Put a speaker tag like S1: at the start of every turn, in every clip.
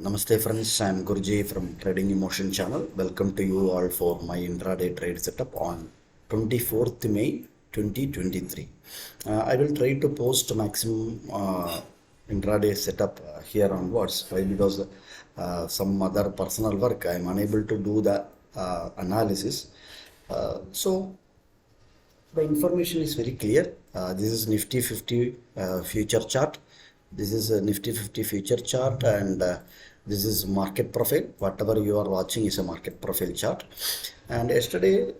S1: Namaste friends, I am Gurji from Trading Emotion channel. Welcome to you all for my intraday trade setup on 24th May 2023. I will try to post maximum intraday setup here onwards. Why? Because some other personal work I am unable to do the analysis. So the information is very clear. This is Nifty 50 future chart. This is a Nifty 50 future chart, and this is market profile. Whatever you are watching is a market profile chart. And yesterday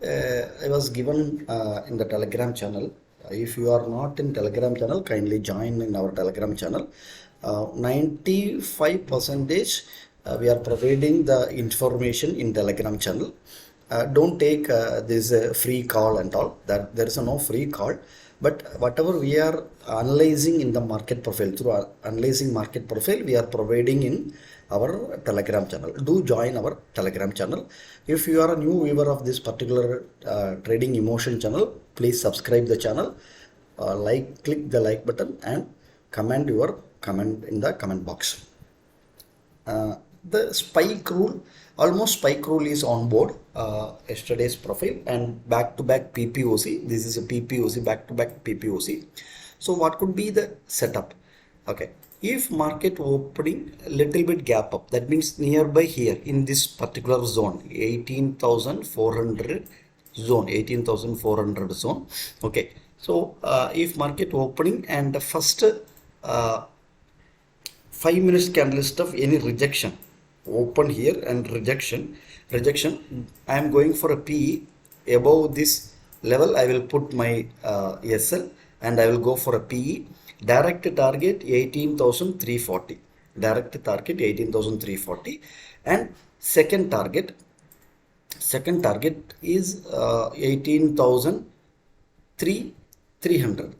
S1: I was given in the Telegram channel. If you are not in Telegram channel, kindly join in our Telegram channel. 95 percentage we are providing the information in Telegram channel. Don't take this free call and all. That there is no free call, but whatever we are analyzing in the market profile, through analyzing market profile, we are providing in our Telegram channel. Do join our Telegram channel. If you are a new viewer of this particular Trading Emotion channel, please subscribe the channel, click the like button, and comment your comment in the comment box. The spike rule, almost spike rule is on board yesterday's profile, and back to back PPOC. This is a PPOC, back to back PPOC. So what could be the setup? Okay, if market opening a little bit gap up, that means nearby here in this particular zone, 18,400 zone, 18,400 zone. Okay, so if market opening and the first 5 minutes candlestick of any rejection, open here and rejection, I am going for a PE above this level. I will put my SL and I will go for a PE. Direct target 18,340, direct target 18,340, and second target is 18,300,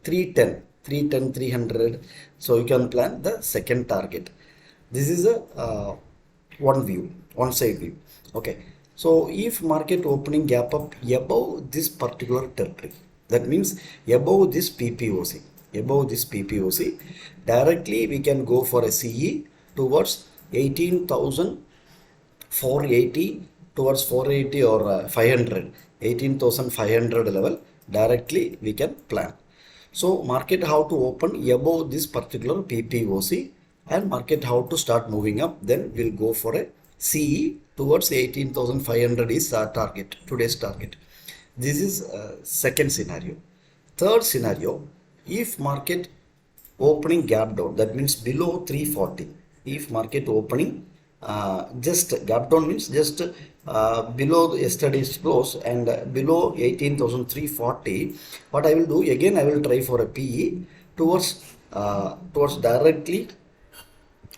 S1: 310. So you can plan the second target. This is a one side view. Okay, so if market opening gap up above this particular territory, that means above this PPOC, directly we can go for a CE towards 18,480, towards 480 or 500, 18,500 level. Directly we can plan. So market how to open above this particular PPOC, and market how to start moving up, then we'll go for a CE towards 18,500 is our target, today's target. This is second scenario. Third scenario, if market opening gap down, that means below 340. If market opening just gap down means just below yesterday's close and below 18,340, what I will do again, I will try for a PE towards directly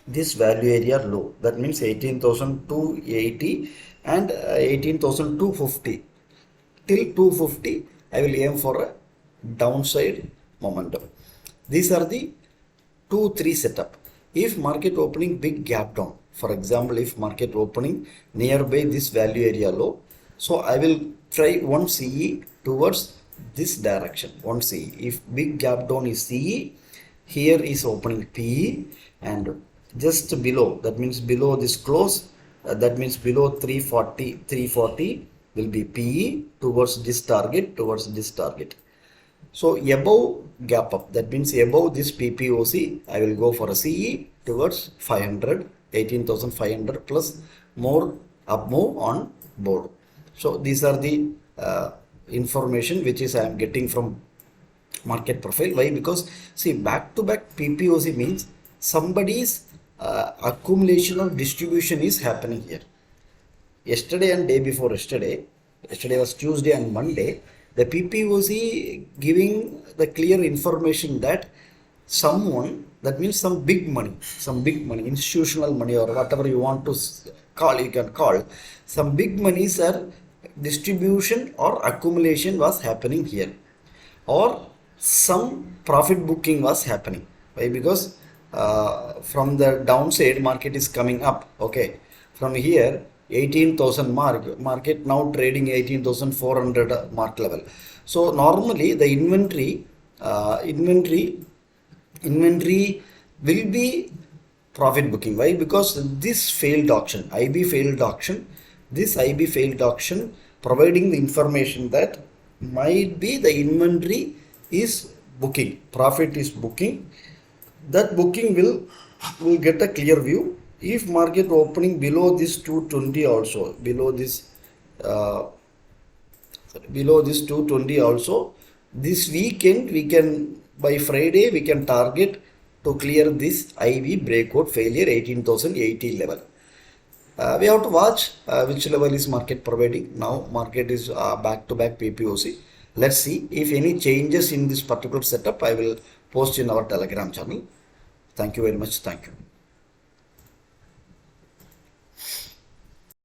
S1: this value area low, that means 18,280 and 18,250. Till 250 I will aim for a downside momentum. These are the 2-3 setup. If market opening big gap down, for example, if market opening nearby this value area low, so I will try one CE towards this direction, one CE. If big gap down is CE, here is opening PE, and just below, that means below this close, that means below 340 will be PE towards this target, So above gap up, that means above this PPOC, I will go for a CE towards 500, 18,500 plus more up move on board. So these are the information which is I am getting from market profile. Why? Because see, back to back PPOC means somebody's accumulation or distribution is happening here. Yesterday and day before yesterday was Tuesday and Monday, the PPOC giving the clear information that someone, that means some big money, institutional money or whatever you want to call, you can call, some big monies are distribution or accumulation was happening here, or some profit booking was happening. Why? Because from the downside market is coming up. Okay, from here 18,000 market now trading 18,400 mark level. So normally the inventory will be profit booking. Why? Because this failed auction, IB failed auction, this IB failed auction providing the information that might be the inventory is booking, profit is booking. That booking will get a clear view if market opening below this 220 also, uh, below this 220 also. This weekend we can, by Friday we can target to clear this IV breakout failure 18,080 level. We have to watch which level is market providing. Now market is back to back PPOC. Let's see if any changes in this particular setup. I will post in our Telegram channel. Thank you very much. Thank you.